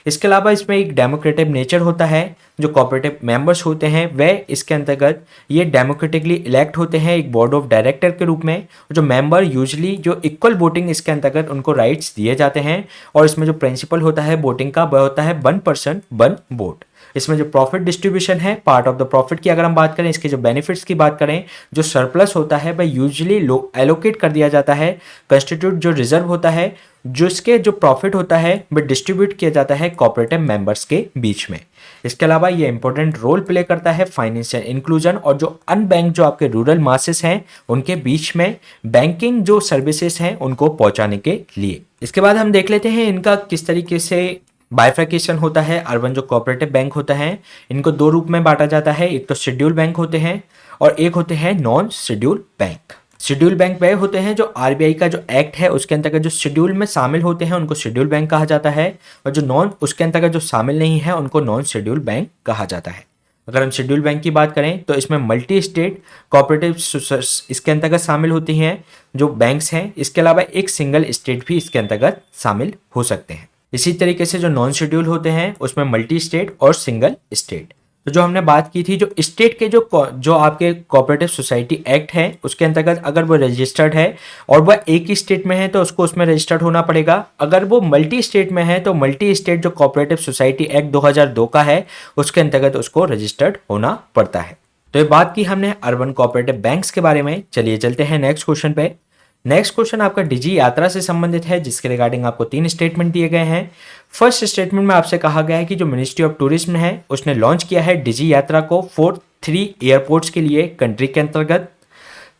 इसके अलावा इसमें एक डेमोक्रेटिक नेचर होता है। जो कोऑपरेटिव मेंबर्स होते हैं वह इसके अंतर्गत ये डेमोक्रेटिकली इलेक्ट होते हैं एक बोर्ड ऑफ डायरेक्टर के रूप में। जो मेंबर यूजुअली जो इक्वल वोटिंग इसके अंतर्गत उनको राइट्स दिए जाते हैं और इसमें जो प्रिंसिपल होता है वोटिंग का वह होता है 1 पर्सन 1 वोट। इसमें जो प्रॉफिट डिस्ट्रीब्यूशन है, पार्ट ऑफ द प्रॉफिट की अगर हम बात करें, इसके जो बेनिफिट्स की बात करें, जो सरप्लस होता है वह यूजुअली एलोकेट कर दिया जाता है। कंस्टिट्यूट जो रिजर्व होता है, जिसके जो प्रॉफिट होता है वह डिस्ट्रीब्यूट किया जाता है कोऑपरेटिव मेंबर्स के बीच में। इसके अलावा ये इंपॉर्टेंट रोल प्ले करता है फाइनेंशियल इंक्लूजन और जो अनबैंक जो आपके रूरल मासेस हैं उनके बीच में बैंकिंग जो सर्विसेज हैं उनको पहुंचाने के लिए। इसके बाद हम देख लेते हैं इनका किस तरीके से बाइफर्केशन होता है। अर्बन जो कोऑपरेटिव बैंक होता है इनको 2 रूप में बांटा जाता है। एक तो शेड्यूल बैंक होते हैं और एक होते हैं non schedule bank. Schedule bank वह होते हैं जो RBI का जो एक्ट है उसके अंतर्गत जो शेड्यूल में शामिल होते हैं उनको शेड्यूल बैंक कहा जाता है, और जो नॉन उसके अंतर्गत जो शामिल नहीं है उनको नॉन शेड्यूल बैंक कहा जाता है। अगर हम शेड्यूल बैंक की बात करें तो इसमें मल्टी स्टेट कोऑपरेटिव इसके अंतर्गत शामिल होती हैं जो बैंक्स हैं। इसके अलावा एक सिंगल स्टेट भी इसके अंतर्गत शामिल हो सकते हैं। इसी तरीके से जो नॉन शेड्यूल होते हैं उसमें मल्टी स्टेट और सिंगल स्टेट। तो जो हमने बात की थी जो स्टेट के जो आपके कोऑपरेटिव सोसाइटी एक्ट है उसके अंतर्गत अगर वो रजिस्टर्ड है और वह एक ही स्टेट में है तो उसको उसमें रजिस्टर्ड होना पड़ेगा। अगर वो मल्टी स्टेट में है तो मल्टी स्टेट जो कोऑपरेटिव सोसाइटी एक्ट 2002 का है उसके अंतर्गत उसको रजिस्टर्ड होना पड़ता है। तो ये बात की हमने अर्बन कोऑपरेटिव बैंक्स के बारे में। चलिए चलते हैं नेक्स्ट क्वेश्चन पे। नेक्स्ट क्वेश्चन आपका डिजी यात्रा से संबंधित है जिसके रिगार्डिंग आपको 3 स्टेटमेंट दिए गए हैं। फर्स्ट स्टेटमेंट में आपसे कहा गया है कि जो मिनिस्ट्री ऑफ टूरिज्म है उसने लॉन्च किया है डिजी यात्रा को 3 एयरपोर्ट्स के लिए कंट्री के अंतर्गत।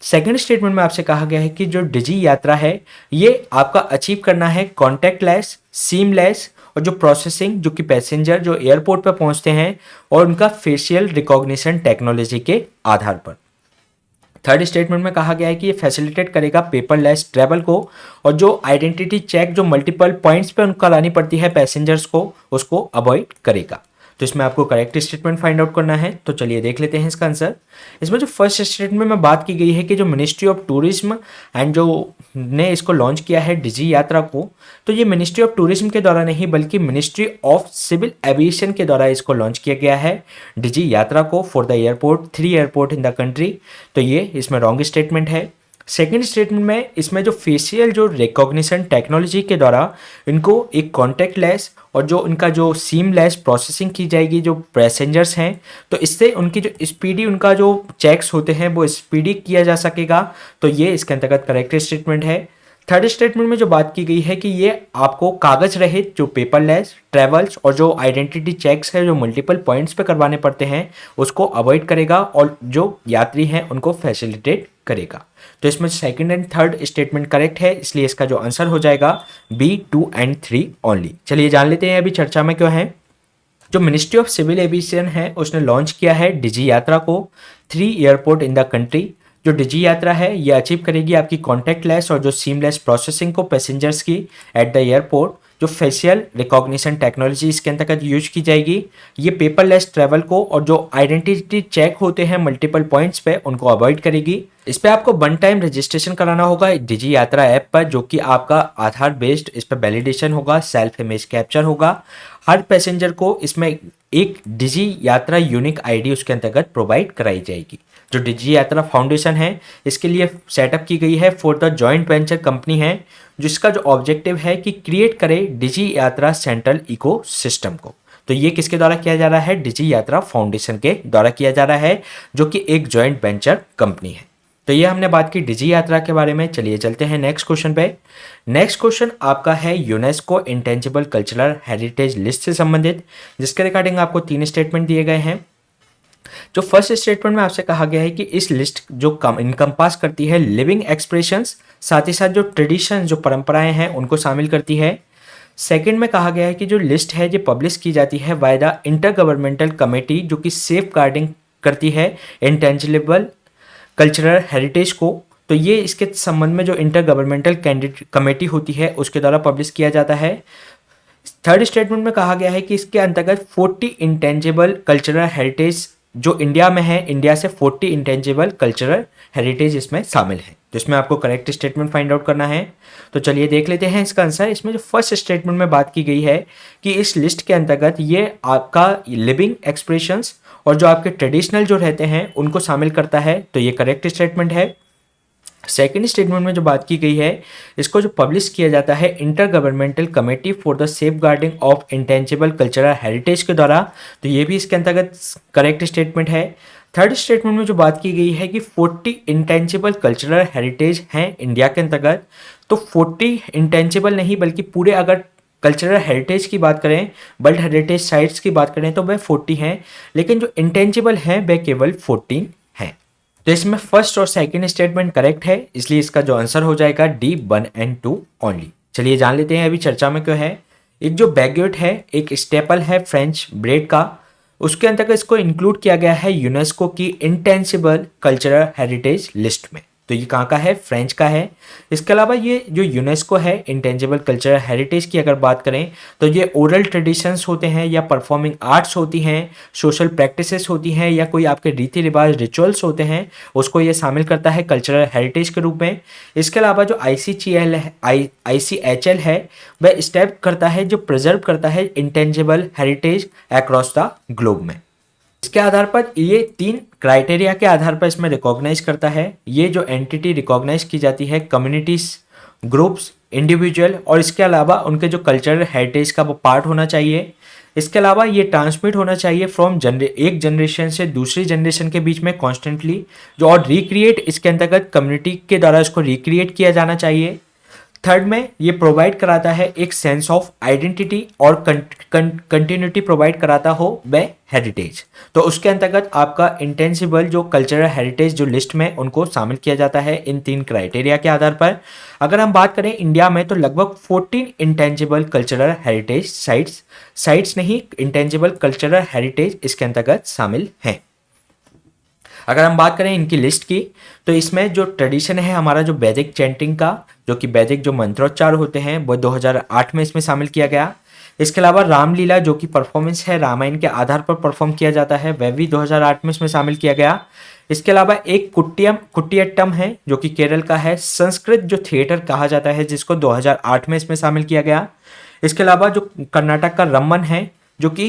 सेकंड स्टेटमेंट में आपसे कहा गया है कि जो डिजी यात्रा है ये आपका अचीव करना है कॉन्टैक्टलेस, सीमलेस और जो प्रोसेसिंग जो कि पैसेंजर जो एयरपोर्ट पर पहुंचते हैं और उनका फेशियल रिकॉग्निशन टेक्नोलॉजी के आधार पर। थर्ड स्टेटमेंट में कहा गया है कि ये फैसिलिटेट करेगा पेपरलेस ट्रैवल को और जो आइडेंटिटी चेक जो मल्टीपल पॉइंट्स पे उनको लानी पड़ती है पैसेंजर्स को उसको अवॉइड करेगा। तो इसमें आपको करेक्ट स्टेटमेंट फाइंड आउट करना है। तो चलिए देख लेते हैं इसका आंसर। इसमें जो फर्स्ट स्टेटमेंट में बात की गई है कि जो मिनिस्ट्री ऑफ टूरिज्म एंड जो ने इसको लॉन्च किया है डिजी यात्रा को, तो ये मिनिस्ट्री ऑफ टूरिज्म के द्वारा नहीं बल्कि मिनिस्ट्री ऑफ सिविल एविएशन के द्वारा इसको लॉन्च किया गया है डिजी यात्रा को for the airport 3 airport in the country. तो ये इसमें रॉन्ग स्टेटमेंट है। सेकेंड स्टेटमेंट में इसमें जो फेशियल जो रिकॉग्निशन टेक्नोलॉजी के द्वारा इनको एक कॉन्टैक्टलेस और जो इनका जो सीमलेस प्रोसेसिंग की जाएगी जो पैसेंजर्स हैं, तो इससे उनकी जो स्पीडी उनका जो चेक्स होते हैं वो स्पीडी किया जा सकेगा। तो ये इसके अंतर्गत करेक्ट स्टेटमेंट है। थर्ड स्टेटमेंट में जो बात की गई है कि ये आपको कागज रहित जो पेपरलेस ट्रेवल्स और जो आइडेंटिटी चेक्स है जो मल्टीपल पॉइंट्स पे करवाने पड़ते हैं उसको अवॉइड करेगा और जो यात्री हैं उनको फैसिलिटेट करेगा। तो इसमें second and third statement correct है, इसलिए इसका जो आंसर हो जाएगा बी 2 एंड 3 ओनली। चलिए जान लेते हैं अभी चर्चा में क्यों है। जो मिनिस्ट्री ऑफ सिविल एविएशन है उसने लॉन्च किया है डिजी यात्रा को 3 एयरपोर्ट इन द कंट्री। जो डिजी यात्रा है ये अचीव करेगी आपकी कॉन्टैक्टलेस और जो सीमलेस प्रोसेसिंग को पैसेंजर्स की एट द एयरपोर्ट। जो फेशियल रिकॉग्निशन टेक्नोलॉजी इसके अंतर्गत यूज की जाएगी। ये पेपरलेस ट्रैवल को और जो आइडेंटिटी चेक होते हैं मल्टीपल पॉइंट्स पे उनको अवॉइड करेगी। इस पे आपको वन टाइम रजिस्ट्रेशन कराना होगा डिजी यात्रा ऐप पर, जो कि आपका आधार बेस्ड इस पर वैलिडेशन होगा, सेल्फ इमेज कैप्चर होगा। हर पैसेंजर को इसमें एक डिजी यात्रा यूनिक आईडी उसके अंतर्गत प्रोवाइड कराई जाएगी। जो डिजी यात्रा फाउंडेशन है इसके लिए सेटअप की गई है for the joint venture company है, जिसका जो ऑब्जेक्टिव है कि क्रिएट करे डिजी यात्रा सेंट्रल इको सिस्टम को। तो ये किसके द्वारा किया जा रहा है, डिजी यात्रा फाउंडेशन के द्वारा किया जा रहा है, जो कि एक जॉइंट वेंचर कंपनी है। तो ये हमने बात की डिजी यात्रा के बारे में। चलिए चलते हैं नेक्स्ट क्वेश्चन पे। नेक्स्ट क्वेश्चन आपका है UNESCO intangible cultural heritage list से संबंधित, जिसके रिगार्डिंग आपको 3 स्टेटमेंट दिए गए हैं। जो फर्स्ट स्टेटमेंट में आपसे कहा गया है कि इस लिस्ट जो इनकम्पास करती है लिविंग एक्सप्रेशंस, साथ ही साथ जो ट्रेडिशन जो परंपराएं हैं उनको शामिल करती है। सेकंड में कहा गया है कि जो लिस्ट है ये पब्लिश की जाती है by the inter governmental committee, जो कि सेफ गार्डिंग करती है इंटेंजिबल कल्चरल हेरिटेज को। तो ये इसके संबंध में जो इंटर गवर्नमेंटल कमेटी होती है उसके द्वारा पब्लिश किया जाता है। थर्ड स्टेटमेंट में कहा गया है कि इसके अंतर्गत 40 इंटेंजिबल कल्चरल हेरिटेज जो इंडिया में है, इंडिया से 40 इंटेंजिबल कल्चरल हेरिटेज इसमें शामिल है। तो इसमें आपको करेक्ट स्टेटमेंट फाइंड आउट करना है। तो चलिए देख लेते हैं इसका आंसर। इसमें जो फर्स्ट स्टेटमेंट में बात की गई है कि इस लिस्ट के अंतर्गत ये आपका लिविंग एक्सप्रेशंस और जो आपके ट्रेडिशनल जो रहते हैं उनको शामिल करता है, तो ये करेक्ट स्टेटमेंट है। सेकेंड स्टेटमेंट में जो बात की गई है इसको जो पब्लिश किया जाता है Intergovernmental Committee for the Safeguarding of Intangible cultural Heritage के द्वारा, तो ये भी इसके अंतर्गत करेक्ट स्टेटमेंट है। थर्ड स्टेटमेंट में जो बात की गई है कि 40 इंटेंजिबल कल्चरल हेरिटेज हैं इंडिया के अंतर्गत, तो 40 इंटेंजिबल नहीं बल्कि पूरे अगर कल्चरल हेरिटेज की बात करें, वर्ल्ड हेरिटेज साइट्स की बात करें तो वह 40 हैं, लेकिन जो इंटेंजिबल हैं वह केवल 14 हैं। तो इसमें फर्स्ट और सेकंड स्टेटमेंट करेक्ट है, इसलिए इसका जो आंसर हो जाएगा डी 1 एंड 2 ओनली। चलिए जान लेते हैं अभी चर्चा में क्यों है। एक जो बैगेट है एक स्टेपल है फ्रेंच ब्रेड का, उसके अंतर्गत इसको इंक्लूड किया गया है यूनेस्को की इंटेंजिबल कल्चरल हेरिटेज लिस्ट में। तो ये कहाँ का है, फ्रेंच का है। इसके अलावा ये जो यूनेस्को है इंटेंजिबल कल्चरल हेरिटेज की अगर बात करें तो ये ओरल ट्रेडिशंस होते हैं या परफॉर्मिंग आर्ट्स होती हैं, सोशल प्रैक्टिसेस होती हैं या कोई आपके रीति रिवाज रिचुअल्स होते हैं, उसको ये शामिल करता है कल्चरल हेरिटेज के रूप में। इसके अलावा जो ICHL है वह स्टेप करता है जो प्रिजर्व करता है intangible heritage across the globe में। इसके आधार पर ये 3 क्राइटेरिया के आधार पर इसमें रिकॉग्नाइज करता है। ये जो एंटिटी रिकॉग्नाइज की जाती है कम्युनिटीज, ग्रुप्स, इंडिविजुअल और इसके अलावा उनके जो कल्चरल हेरिटेज का वो पार्ट होना चाहिए। इसके अलावा ये ट्रांसमिट होना चाहिए फ्रॉम एक जनरेशन से दूसरी जनरेशन के बीच में कॉन्स्टेंटली, जो और रिक्रिएट इसके अंतर्गत कम्युनिटी के द्वारा इसको रिक्रिएट किया जाना चाहिए। थर्ड में ये प्रोवाइड कराता है एक सेंस ऑफ आइडेंटिटी और कंटिन्यूटी प्रोवाइड कराता हो वह हेरिटेज। तो उसके अंतर्गत आपका इंटेंजिबल जो कल्चरल हेरिटेज जो लिस्ट में उनको शामिल किया जाता है इन 3 क्राइटेरिया के आधार पर। अगर हम बात करें इंडिया में तो लगभग 14 इंटेंजिबल कल्चरल हेरिटेज साइट्स नहीं इंटेंजिबल कल्चरल हेरिटेज इसके अंतर्गत शामिल हैं। अगर हम बात करें इनकी लिस्ट की तो इसमें जो ट्रेडिशन है हमारा जो वैदिक चैंटिंग का, जो कि वैदिक जो मंत्रोच्चार होते हैं वो 2008 में इसमें शामिल किया गया। इसके अलावा रामलीला जो कि परफॉर्मेंस है रामायण के आधार पर परफॉर्म किया जाता है वह भी 2008 में इसमें शामिल किया गया। इसके अलावा एक कुटियट्टम है जो कि केरल का है, संस्कृत जो थिएटर कहा जाता है जिसको 2008 में इसमें शामिल किया गया। इसके अलावा जो कर्नाटक का रम्मन है जो कि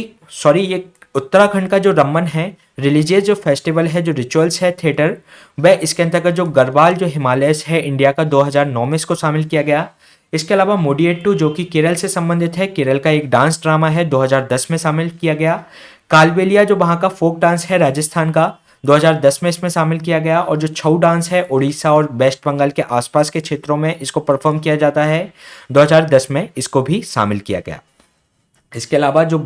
ये उत्तराखंड का जो रम्मन है रिलीजियस जो फेस्टिवल है जो रिचुअल्स है थिएटर, वह इसके अंतर्गत जो गढ़वाल जो हिमालयस है इंडिया का 2009 में इसको शामिल किया गया। इसके अलावा मोडिएट्टू जो कि केरल से संबंधित है, केरल का एक डांस ड्रामा है 2010 में शामिल किया गया। कालबेलिया जो वहाँ का फोक डांस है राजस्थान का, 2010 में इसमें शामिल किया गया। और जो छऊ डांस है उड़ीसा और वेस्ट बंगाल के आसपास के क्षेत्रों में इसको परफॉर्म किया जाता है, 2010 में इसको भी शामिल किया गया। इसके अलावा जो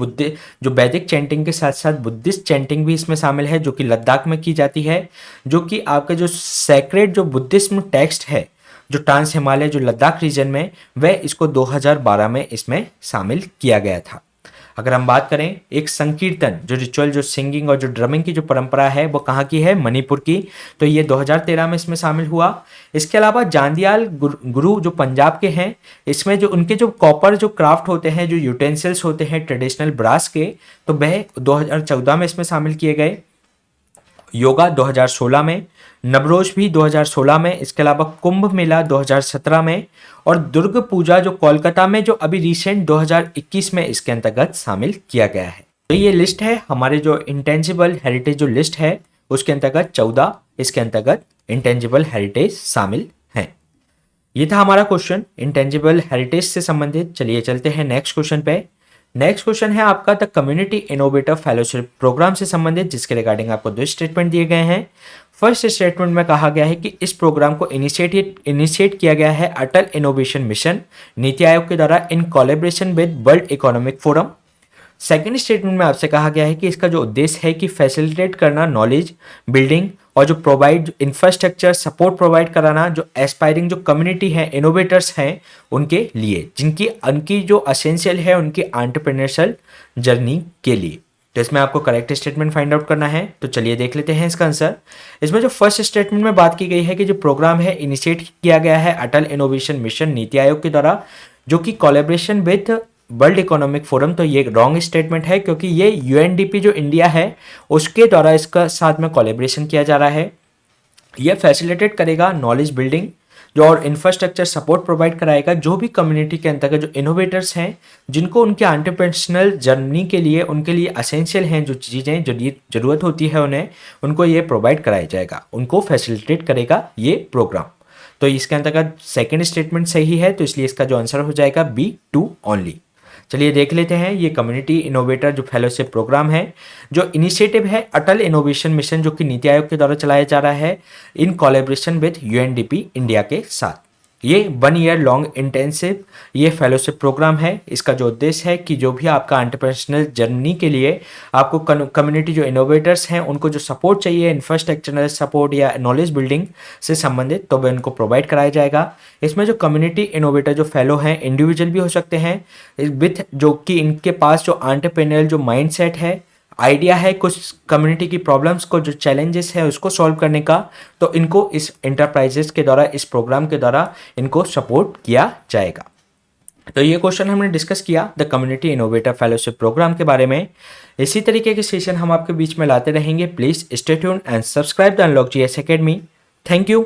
वैदिक चैंटिंग के साथ साथ बुद्धिस्ट चैंटिंग भी इसमें शामिल है, जो कि लद्दाख में की जाती है, जो कि आपका जो सैक्रेड जो बुद्धिज्म टेक्स्ट है जो ट्रांस हिमालय जो लद्दाख रीजन में, वह इसको 2012 में इसमें शामिल किया गया था। अगर हम बात करें एक संकीर्तन जो रिचुअल जो सिंगिंग और जो ड्रमिंग की जो परंपरा है वो कहाँ की है, मणिपुर की, तो ये 2013 में इसमें शामिल हुआ। इसके अलावा जांदियाल गुरु जो पंजाब के हैं, इसमें जो उनके जो कॉपर जो क्राफ्ट होते हैं, जो यूटेंसिल्स होते हैं ट्रेडिशनल ब्रास के, तो वह 2014 में इसमें शामिल किए गए। योगा 2016 में, नवरोज भी 2016 में, इसके अलावा कुंभ मेला 2017 में, और दुर्ग पूजा जो कोलकाता में जो अभी रिसेंट 2021 में इसके अंतर्गत शामिल किया गया है। तो ये लिस्ट है हमारे जो इंटेंजिबल हेरिटेज जो लिस्ट है उसके अंतर्गत 14 इसके अंतर्गत इंटेंजिबल हेरिटेज शामिल हैं। ये था हमारा क्वेश्चन इंटेंजिबल हेरिटेज से संबंधित। चलिए चलते हैं नेक्स्ट क्वेश्चन पे। नेक्स्ट क्वेश्चन है आपका the community innovator fellowship programme से संबंधित, जिसके रिगार्डिंग आपको दो स्टेटमेंट दिए गए हैं। फर्स्ट स्टेटमेंट में कहा गया है कि इस प्रोग्राम को इनिशिएट किया गया है अटल इनोवेशन मिशन नीति आयोग के द्वारा in collaboration with world economic forum. Second statement में आपसे कहा गया है कि इसका जो उद्देश्य है कि फैसिलिटेट करना नॉलेज बिल्डिंग और जो प्रोवाइड इंफ्रास्ट्रक्चर सपोर्ट प्रोवाइड कराना जो एस्पायरिंग जो कम्युनिटी है इनोवेटर्स हैं उनके लिए, जिनकी उनकी जो असेंशियल है उनकी एंटरप्रेन्योरशियल जर्नी के लिए। तो इसमें आपको करेक्ट स्टेटमेंट फाइंड आउट करना है। तो चलिए देख लेते हैं इसका आंसर। इसमें जो फर्स्ट स्टेटमेंट में बात की गई है कि जो प्रोग्राम है इनिशिएट किया गया है अटल इनोवेशन मिशन नीति आयोग के द्वारा, जो कि collaboration with world economic forum, तो ये रॉन्ग स्टेटमेंट है क्योंकि ये यूएनडीपी जो इंडिया है उसके द्वारा इसका साथ में कोलैबोरेशन किया जा रहा है। ये फैसिलिटेट करेगा नॉलेज बिल्डिंग जो और इंफ्रास्ट्रक्चर सपोर्ट प्रोवाइड कराएगा जो भी कम्युनिटी के अंतर्गत जो इनोवेटर्स हैं जिनको उनके एंटरप्रेन्योरशियल जर्नी के लिए उनके लिए असेंशियल हैं जो चीज़ें जो जरूरत होती है उन्हें, उनको ये प्रोवाइड कराया जाएगा, उनको फैसिलिटेट करेगा ये प्रोग्राम। तो इसके अंतर्गत सेकेंड स्टेटमेंट सही है, तो इसलिए इसका जो आंसर हो जाएगा B2 ओनली। चलिए देख लेते हैं ये कम्युनिटी इनोवेटर जो फेलोशिप प्रोग्राम है जो इनिशिएटिव है अटल इनोवेशन मिशन जो कि नीति आयोग के द्वारा चलाया जा रहा है in collaboration with UNDP India के साथ। ये 1 ईयर लॉन्ग इंटेंसिव ये फेलोशिप प्रोग्राम है। इसका जो उद्देश्य है कि जो भी आपका एंटरप्रेन्योरशियल जर्नी के लिए आपको कम्युनिटी जो इनोवेटर्स हैं उनको जो सपोर्ट चाहिए इंफ्रास्ट्रक्चरल सपोर्ट या नॉलेज बिल्डिंग से संबंधित, तो वह उनको प्रोवाइड कराया जाएगा। इसमें जो कम्युनिटी इनोवेटर जो फेलो हैं इंडिविजुअल भी हो सकते हैं विथ जो कि इनके पास जो एंटरप्रेन्योरल जो माइंडसेट है, आइडिया है कुछ कम्युनिटी की प्रॉब्लम्स को जो चैलेंजेस है उसको सॉल्व करने का, तो इनको इस एंटरप्राइजेस के द्वारा इस प्रोग्राम के द्वारा इनको सपोर्ट किया जाएगा। तो ये क्वेश्चन हमने डिस्कस किया the community innovator fellowship programme के बारे में। इसी तरीके के सेशन हम आपके बीच में लाते रहेंगे। Please stay tuned and subscribe the unlock GS academy. Thank you.